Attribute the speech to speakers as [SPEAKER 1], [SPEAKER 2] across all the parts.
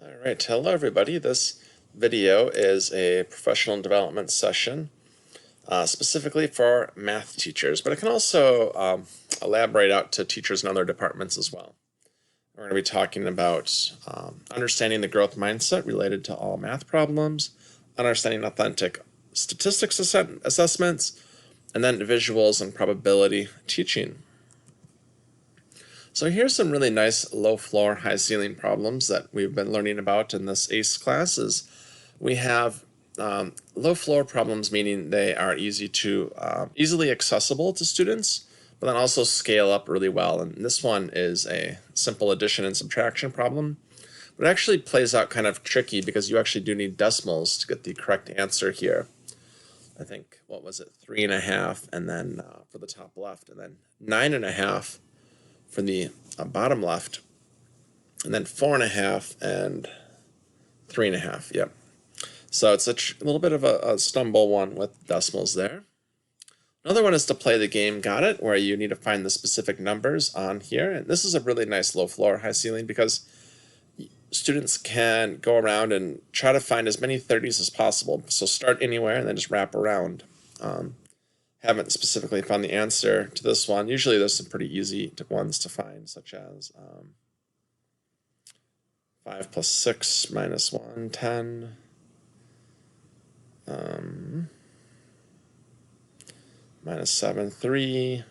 [SPEAKER 1] All right, hello everybody. This video is a professional development session specifically for math teachers, but it can also elaborate out to teachers in other departments as well. We're going to be talking about understanding the growth mindset related to all math problems, understanding authentic statistics assessments, and then visuals and probability teaching. So here's some really nice low floor, high ceiling problems that we've been learning about in this ACE class. We have low floor problems, meaning they are easily accessible to students, but then also scale up really well. And this one is a simple addition and subtraction problem, but it actually plays out kind of tricky because you actually do need decimals to get the correct answer here. I think, what was it, 3.5, and then for the top left, and then 9.5 for the bottom left, and then 4.5 and 3.5. Yep. So it's a little bit of a stumble one with decimals there. Another one is to play the game Got It, where you need to find the specific numbers on here. And this is a really nice low floor, high ceiling because students can go around and try to find as many 30s as possible. So start anywhere and then just wrap around. Haven't specifically found the answer to this one. Usually there's some pretty easy ones to find, such as 5 plus 6 minus 1, 10. Minus 7, 3,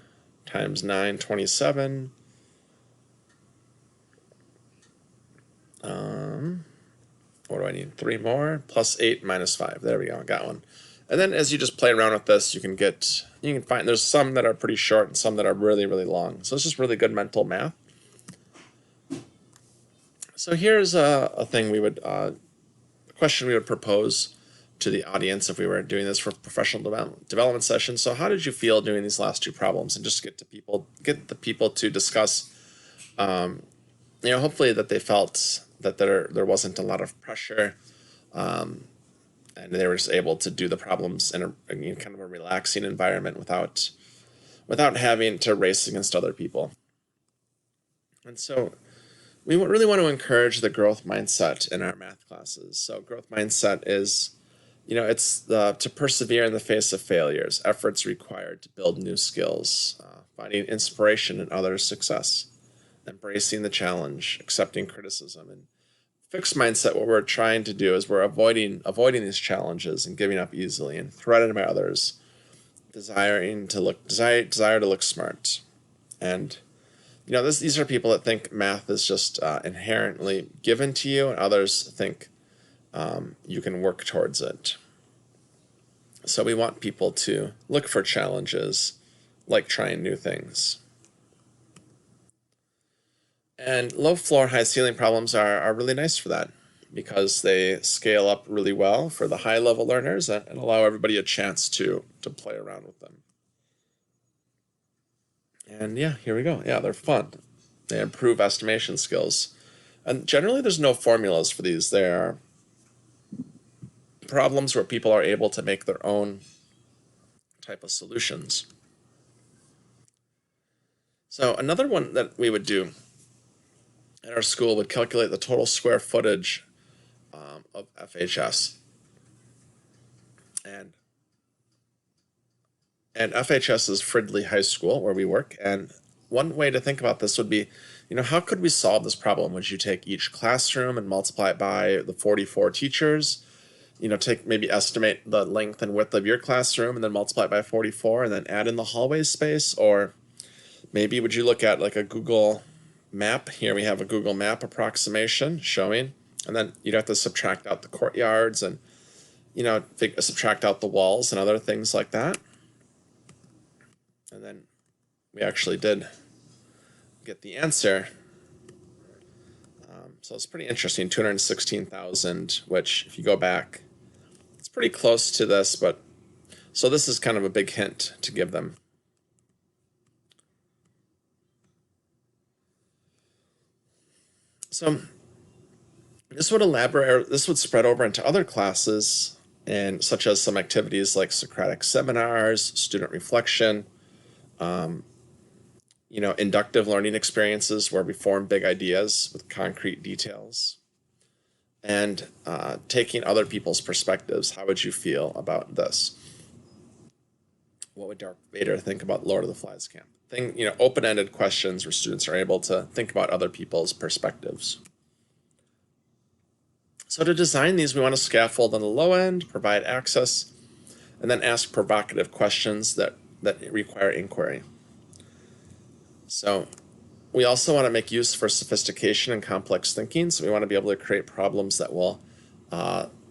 [SPEAKER 1] times 9, 27. What do I need? 3 more, plus 8 minus 5. There we go, got one. And then as you just play around with this, you can find there's some that are pretty short and some that are really, really long. So it's just really good mental math. So here's a thing a question we would propose to the audience if we were doing this for professional development session. So how did you feel doing these last two problems? And just get the people to discuss, hopefully that they felt that there wasn't a lot of pressure, and they were just able to do the problems in a kind of a relaxing environment without having to race against other people. And so we really want to encourage the growth mindset in our math classes. So growth mindset is, it's to persevere in the face of failures, efforts required to build new skills, finding inspiration in others' success, embracing the challenge, accepting criticism. And fixed mindset, what we're trying to do is we're avoiding these challenges and giving up easily and threatened by others, desire to look smart. And these are people that think math is just inherently given to you, and others think you can work towards it. So we want people to look for challenges, like trying new things. And low floor, high ceiling problems are really nice for that because they scale up really well for the high level learners and allow everybody a chance to play around with them. And yeah, here we go. Yeah, they're fun. They improve estimation skills. And generally there's no formulas for these. They are problems where people are able to make their own type of solutions. So another one that we would do at our school would calculate the total square footage of FHS. And FHS is Fridley High School, where we work. And one way to think about this would be, how could we solve this problem? Would you take each classroom and multiply it by the 44 teachers? Estimate the length and width of your classroom and then multiply it by 44 and then add in the hallway space? Or maybe would you look at like a Google map? Here we have a Google map approximation showing, and then you'd have to subtract out the courtyards and, subtract out the walls and other things like that. And then we actually did get the answer. So it's pretty interesting, 216,000, which if you go back, it's pretty close to this, but so this is kind of a big hint to give them. So this would spread over into other classes, and such as some activities like Socratic seminars, student reflection, inductive learning experiences where we form big ideas with concrete details. and taking other people's perspectives. How would you feel about this? What would Darth Vader think about Lord of the Flies camp? Open-ended questions where students are able to think about other people's perspectives. So to design these, we want to scaffold on the low end, provide access, and then ask provocative questions that require inquiry. So we also want to make use for sophistication and complex thinking. So we want to be able to create problems that will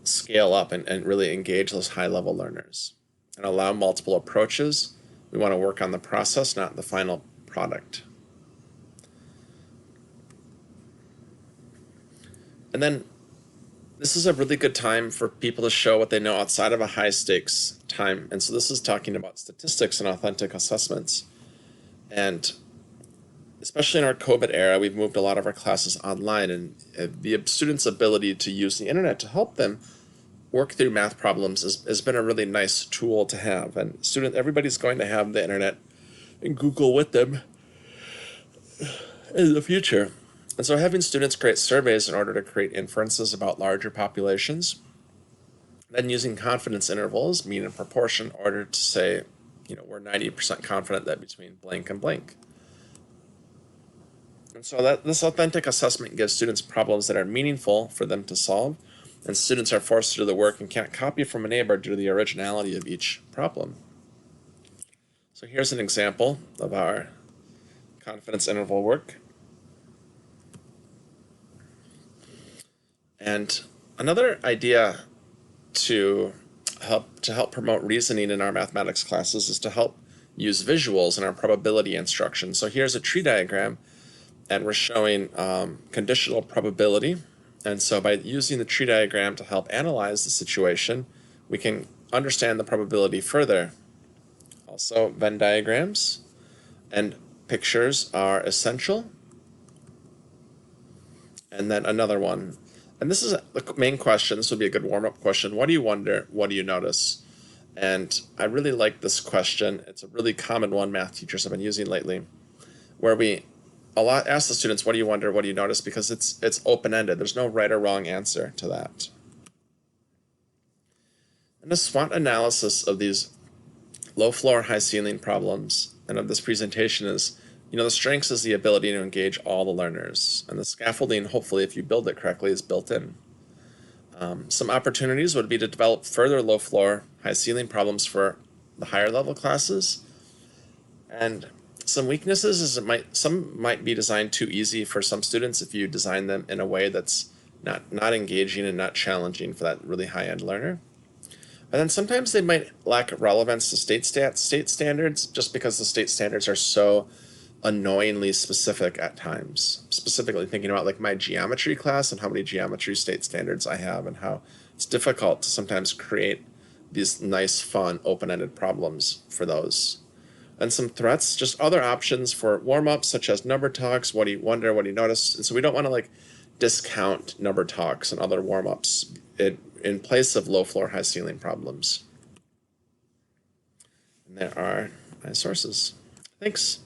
[SPEAKER 1] scale up and really engage those high-level learners and allow multiple approaches. We want to work on the process, not the final product. And then this is a really good time for people to show what they know outside of a high-stakes time. And so this is talking about statistics and authentic assessments. And especially in our COVID era, we've moved a lot of our classes online, and the students' ability to use the internet to help them work through math problems has been a really nice tool to have. And everybody's going to have the internet and Google with them in the future. And so having students create surveys in order to create inferences about larger populations, then using confidence intervals, mean and proportion, in order to say, we're 90% confident that between blank and blank. And so that this authentic assessment gives students problems that are meaningful for them to solve, and students are forced to do the work and can't copy from a neighbor due to the originality of each problem. So here's an example of our confidence interval work. And another idea to help promote reasoning in our mathematics classes is to help use visuals in our probability instruction. So here's a tree diagram, and we're showing conditional probability. And so by using the tree diagram to help analyze the situation, we can understand the probability further. Also, Venn diagrams and pictures are essential. And then another one. And this is the main question. This would be a good warm-up question. What do you wonder? What do you notice? And I really like this question. It's a really common one math teachers have been using lately, where we ask the students, what do you wonder? What do you notice? Because it's open-ended. There's no right or wrong answer to that. And a SWOT analysis of these low floor, high ceiling problems and of this presentation is, the strengths is the ability to engage all the learners, and the scaffolding, hopefully, if you build it correctly, is built in. Some opportunities would be to develop further low floor, high ceiling problems for the higher level classes. And some weaknesses is some might be designed too easy for some students if you design them in a way that's not engaging and not challenging for that really high-end learner. And then sometimes they might lack relevance to state standards just because the state standards are so annoyingly specific at times. Specifically thinking about like my geometry class and how many geometry state standards I have and how it's difficult to sometimes create these nice, fun, open-ended problems for those. And some threats, just other options for warm-ups such as number talks, what do you wonder, what do you notice? And so we don't want to discount number talks and other warm-ups in place of low floor, high ceiling problems. And there are my sources. Thanks.